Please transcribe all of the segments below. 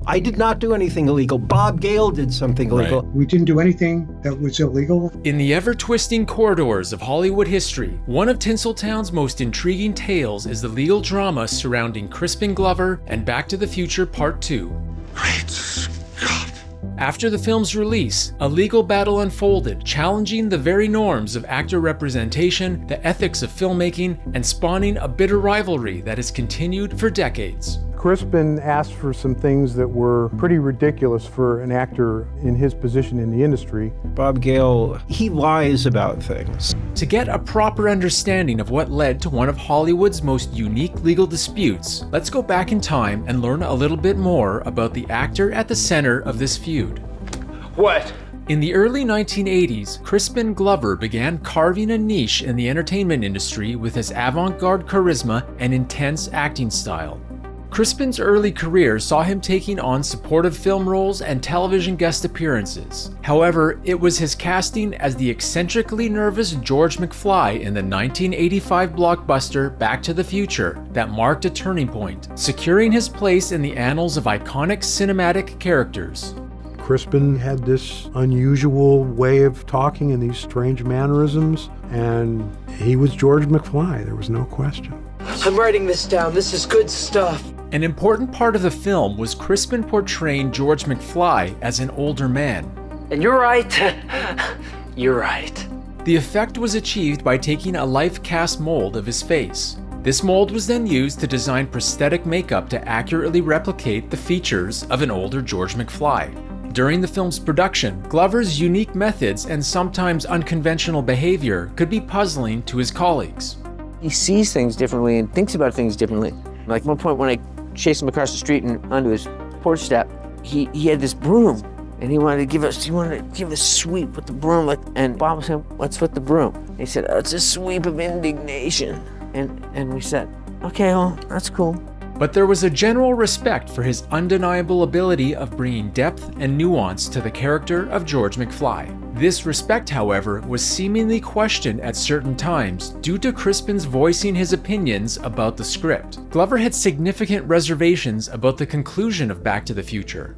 I did not do anything illegal. Bob Gale did something illegal. Right. We didn't do anything that was illegal. In the ever-twisting corridors of Hollywood history, one of Tinseltown's most intriguing tales is the legal drama surrounding Crispin Glover and Back to the Future Part 2. Great Scott. After the film's release, a legal battle unfolded, challenging the very norms of actor representation, the ethics of filmmaking, and spawning a bitter rivalry that has continued for decades. Crispin asked for some things that were pretty ridiculous for an actor in his position in the industry. Bob Gale, he lies about things. To get a proper understanding of what led to one of Hollywood's most unique legal disputes, let's go back in time and learn a little bit more about the actor at the center of this feud. What? In the early 1980s, Crispin Glover began carving a niche in the entertainment industry with his avant-garde charisma and intense acting style. Crispin's early career saw him taking on supportive film roles and television guest appearances. However, it was his casting as the eccentrically nervous George McFly in the 1985 blockbuster Back to the Future that marked a turning point, securing his place in the annals of iconic cinematic characters. Crispin had this unusual way of talking and these strange mannerisms, and he was George McFly, there was no question. I'm writing this down, this is good stuff. An important part of the film was Crispin portraying George McFly as an older man. And you're right. You're right. The effect was achieved by taking a life cast mold of his face. This mold was then used to design prosthetic makeup to accurately replicate the features of an older George McFly. During the film's production, Glover's unique methods and sometimes unconventional behavior could be puzzling to his colleagues. He sees things differently and thinks about things differently. Like one point when I chased him across the street and onto his porch step, he had this broom and he wanted to give us a sweep with the broom. And Bob was saying, "What's with the broom?" And he said, "Oh, it's a sweep of indignation." And we said, "Okay, well, that's cool." But there was a general respect for his undeniable ability of bringing depth and nuance to the character of George McFly. This respect, however, was seemingly questioned at certain times due to Crispin's voicing his opinions about the script. Glover had significant reservations about the conclusion of Back to the Future.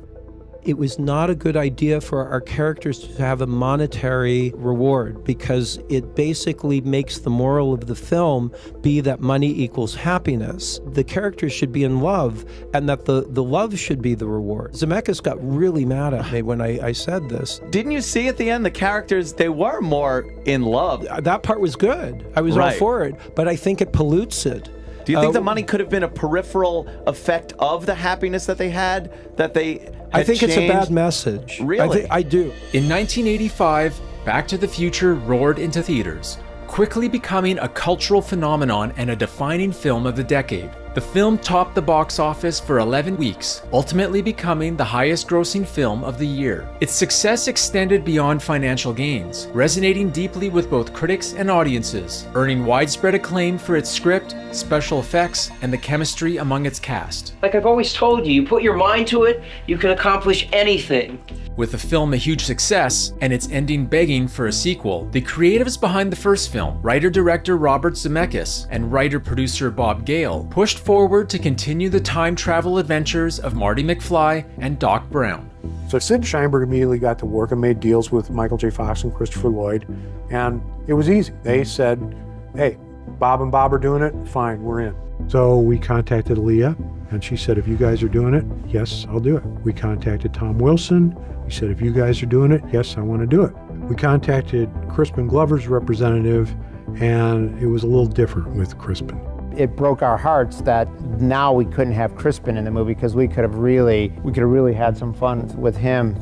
It was not a good idea for our characters to have a monetary reward because it basically makes the moral of the film be that money equals happiness. The characters should be in love and that the love should be the reward. Zemeckis got really mad at me when I said this. Didn't you see at the end the characters, they were more in love? That part was good. I was all for it, but I think it pollutes it. Do you think the money could have been a peripheral effect of the happiness that they had, that they I think changed? It's a bad message. Really? I do. In 1985, Back to the Future roared into theaters, quickly becoming a cultural phenomenon and a defining film of the decade. The film topped the box office for 11 weeks, ultimately becoming the highest-grossing film of the year. Its success extended beyond financial gains, resonating deeply with both critics and audiences, earning widespread acclaim for its script, special effects, and the chemistry among its cast. Like I've always told you, you put your mind to it, you can accomplish anything. With the film a huge success, and its ending begging for a sequel, the creatives behind the first film, writer-director Robert Zemeckis and writer-producer Bob Gale, pushed forward to continue the time travel adventures of Marty McFly and Doc Brown. So Sid Sheinberg immediately got to work and made deals with Michael J. Fox and Christopher Lloyd, and it was easy. They said, "Hey, Bob and Bob are doing it, fine, we're in." So we contacted Leah, and she said, "If you guys are doing it, yes, I'll do it." We contacted Tom Wilson. He said, "If you guys are doing it, yes, I want to do it." We contacted Crispin Glover's representative, and it was a little different with Crispin. It broke our hearts that now we couldn't have Crispin in the movie because we could have really had some fun with him.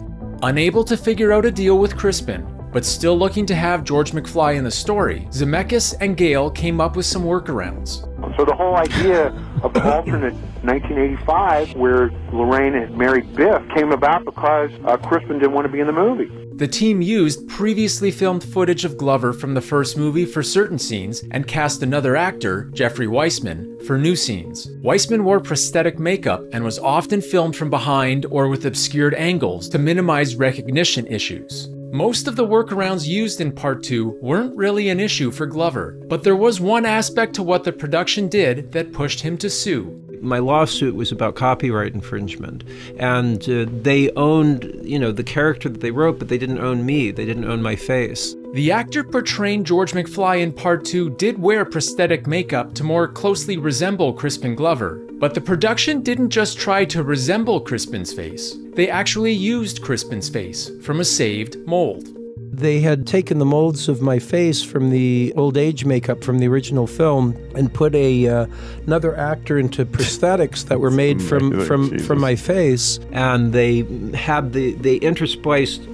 Unable to figure out a deal with Crispin, but still looking to have George McFly in the story, Zemeckis and Gale came up with some workarounds. So the whole idea of the alternate 1985, where Lorraine had married Biff, came about because Crispin didn't want to be in the movie. The team used previously filmed footage of Glover from the first movie for certain scenes and cast another actor, Jeffrey Weissman, for new scenes. Weissman wore prosthetic makeup and was often filmed from behind or with obscured angles to minimize recognition issues. Most of the workarounds used in Part 2 weren't really an issue for Glover, but there was one aspect to what the production did that pushed him to sue. my lawsuit was about copyright infringement. And they owned, you know, the character that they wrote, but they didn't own me. They didn't own my face. The actor portraying George McFly in Part 2 did wear prosthetic makeup to more closely resemble Crispin Glover. But the production didn't just try to resemble Crispin's face. They actually used Crispin's face from a saved mold. They had taken the molds of my face from the old age makeup from the original film and put another actor into prosthetics that were made from my face, and they interspliced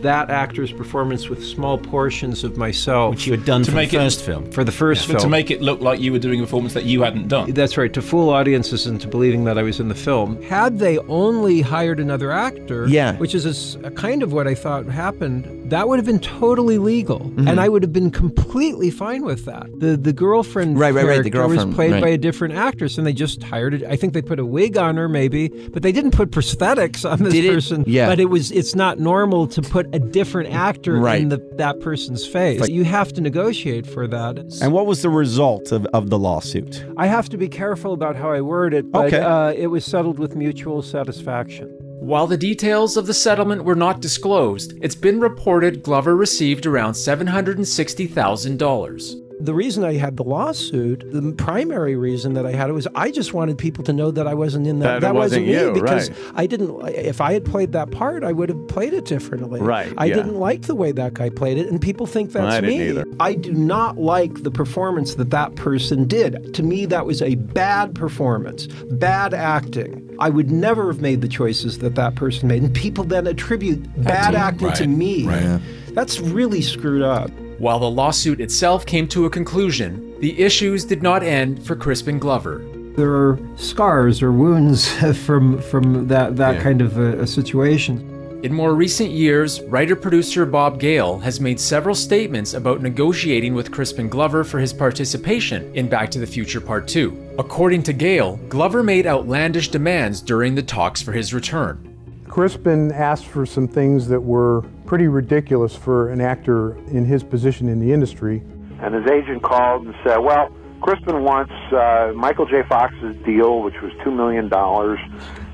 that actor's performance with small portions of myself. Which you had done for the first film. For the first film. To make it look like you were doing a performance that you hadn't done. That's right, to fool audiences into believing that I was in the film. Had they only hired another actor, which is a kind of what I thought happened, that would have been totally legal. And I would have been completely fine with that. The girlfriend character was played by a different actress, and they just hired it. I think they put a wig on her, maybe, but they didn't put prosthetics on this person. But it's not normal to put a different actor in that person's face. You have to negotiate for that. And what was the result of the lawsuit? I have to be careful about how I word it, but it was settled with mutual satisfaction. While the details of the settlement were not disclosed, it's been reported Glover received around $760,000. The reason I had the lawsuit, the primary reason that I had it was I just wanted people to know that I wasn't in that. That wasn't me, because I didn't. If I had played that part, I would have played it differently. I didn't like the way that guy played it, and people think that's me. Didn't either. I do not like the performance that person did. To me, that was a bad performance, bad acting. I would never have made the choices that person made, and people then attribute bad acting to me. That's really screwed up. While the lawsuit itself came to a conclusion, the issues did not end for Crispin Glover. There are scars or wounds from that kind of a situation. In more recent years, writer-producer Bob Gale has made several statements about negotiating with Crispin Glover for his participation in Back to the Future Part 2. According to Gale, Glover made outlandish demands during the talks for his return. Crispin asked for some things that were pretty ridiculous for an actor in his position in the industry. And his agent called and said, well, Crispin wants Michael J. Fox's deal, which was $2 million,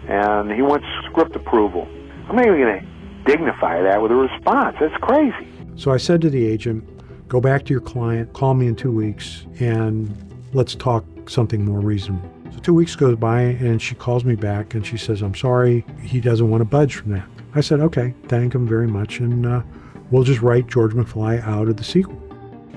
and he wants script approval. I'm not even going to dignify that with a response. That's crazy. So I said to the agent, go back to your client, call me in 2 weeks, and let's talk something more reasonable. So 2 weeks goes by, and she calls me back, and she says, I'm sorry, he doesn't want to budge from that. I said, okay, thank him very much, and we'll just write George McFly out of the sequel.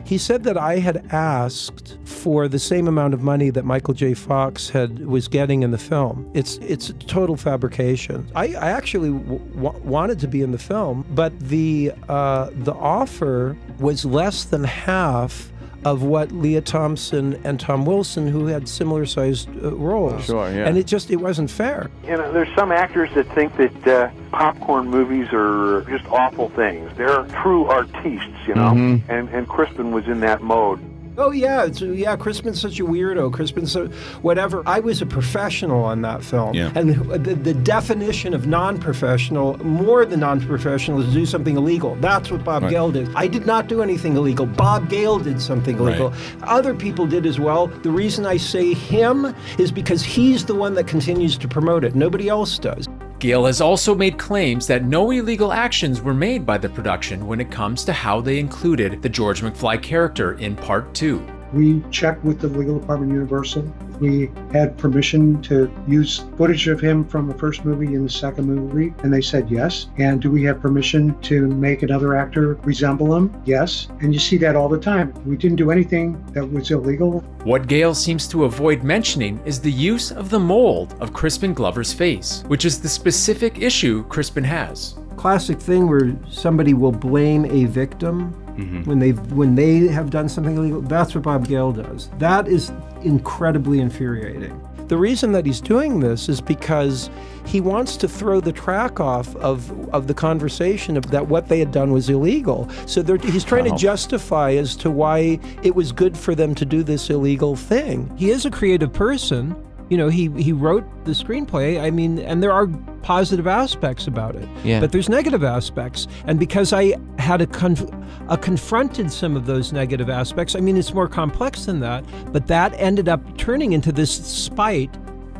He said that I had asked for the same amount of money that Michael J. Fox was getting in the film. It's a total fabrication. I actually wanted to be in the film, but the offer was less than half of what Leah Thompson and Tom Wilson, who had similar-sized roles. And it wasn't fair. You know, there's some actors that think that popcorn movies are just awful things. They're true artistes, you know, and Crispin was in that mode. Oh, yeah. Crispin's such a weirdo. Crispin's so whatever. I was a professional on that film. And the definition of non-professional, more than non-professional, is to do something illegal. That's what Bob Gale did. I did not do anything illegal. Bob Gale did something illegal. Other people did as well. The reason I say him is because he's the one that continues to promote it. Nobody else does. Gale has also made claims that no illegal actions were made by the production when it comes to how they included the George McFly character in Part 2. We checked with the legal department Universal. We had permission to use footage of him from the first movie in the second movie, and they said yes. And do we have permission to make another actor resemble him? Yes. And you see that all the time. We didn't do anything that was illegal. What Gale seems to avoid mentioning is the use of the mold of Crispin Glover's face, which is the specific issue Crispin has. Classic thing where somebody will blame a victim when they have done something illegal. That's what Bob Gale does. That is incredibly infuriating. The reason that he's doing this is because he wants to throw the track off of the conversation of that what they had done was illegal. So he's trying to justify as to why it was good for them to do this illegal thing. He is a creative person. You know, he wrote the screenplay, I mean, and there are positive aspects about it, but there's negative aspects. And because I had confronted some of those negative aspects, I mean, it's more complex than that, but that ended up turning into this spite.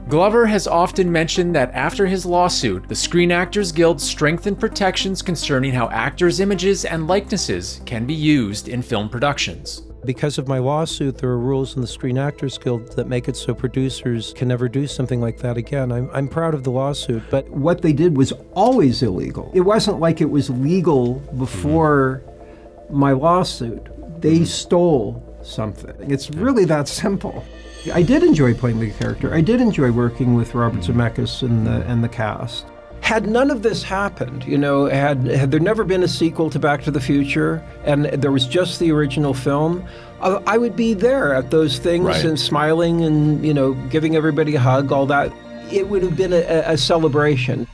Glover has often mentioned that after his lawsuit, the Screen Actors Guild strengthened protections concerning how actors' images and likenesses can be used in film productions. Because of my lawsuit, there are rules in the Screen Actors Guild that make it so producers can never do something like that again. I'm proud of the lawsuit, but what they did was always illegal. It wasn't like it was legal before my lawsuit. They stole something. It's really that simple. I did enjoy playing the character. I did enjoy working with Robert Zemeckis and the cast. Had none of this happened, you know, had there never been a sequel to Back to the Future and there was just the original film, I would be there at those things and smiling and, you know, giving everybody a hug, all that. It would have been a celebration.